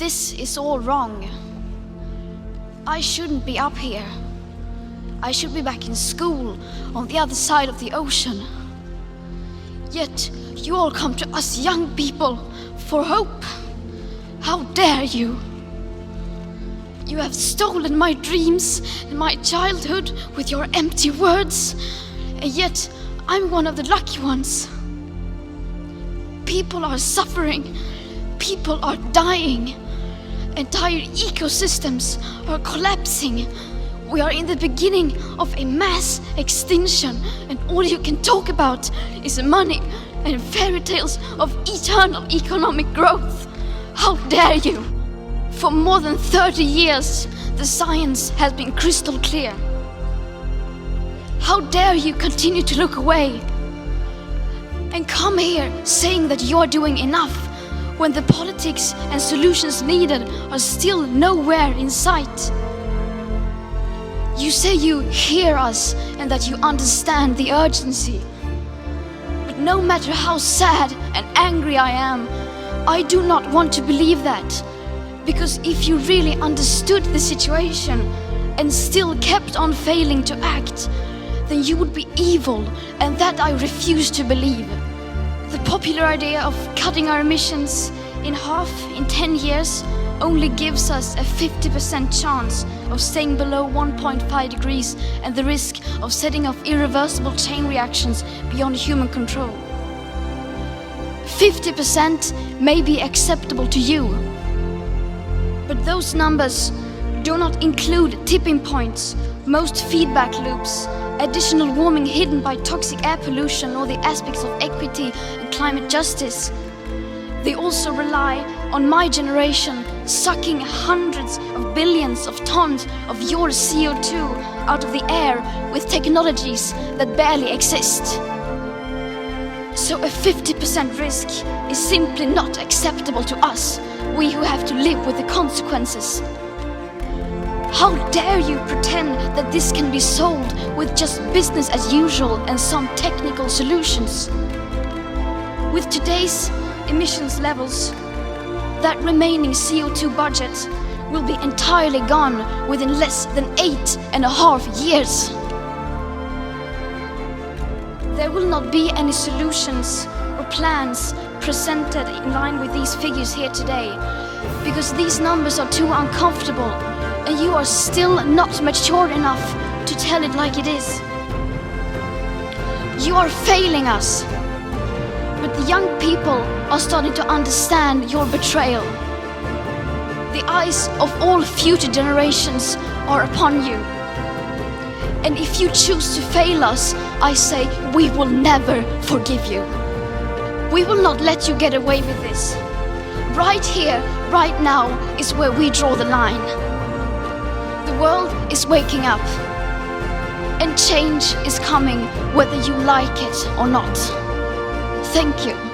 This is all wrong. I shouldn't be up here. I should be back in school on the other side of the ocean. Yet you all come to us young people for hope. How dare you? You have stolen my dreams and my childhood with your empty words, and yet I'm one of the lucky ones. People are suffering. People are dying. Entire ecosystems are collapsing. We are in the beginning of a mass extinction, and all you can talk about is money and fairy tales of eternal economic growth. How dare you? For more than 30 years, the science has been crystal clear. How dare you continue to look away and come here saying that you're doing enough when the politics and solutions needed are still nowhere in sight? You say you hear us and that you understand the urgency. But no matter how sad and angry I am, I do not want to believe that. Because if you really understood the situation and still kept on failing to act, then you would be evil, and that I refuse to believe. The popular idea of cutting our emissions in half in 10 years only gives us a 50% chance of staying below 1.5 degrees and the risk of setting off irreversible chain reactions beyond human control. 50% may be acceptable to you, but those numbers do not include tipping points, most feedback loops, additional warming hidden by toxic air pollution, or the aspects of equity and climate justice. They also rely on my generation sucking hundreds of billions of tons of your CO2 out of the air with technologies that barely exist. So a 50% risk is simply not acceptable to us, we who have to live with the consequences. How dare you pretend that this can be solved with just business as usual and some technical solutions? With today's emissions levels, that remaining CO2 budget will be entirely gone within less than 8.5 years. There will not be any solutions or plans presented in line with these figures here today, because these numbers are too uncomfortable and you are still not mature enough to tell it like it is. You are failing us, but the young people are starting to understand your betrayal. The eyes of all future generations are upon you. And if you choose to fail us, I say we will never forgive you. We will not let you get away with this. Right here, right now is where we draw the line. The world is waking up, and change is coming whether you like it or not. Thank you.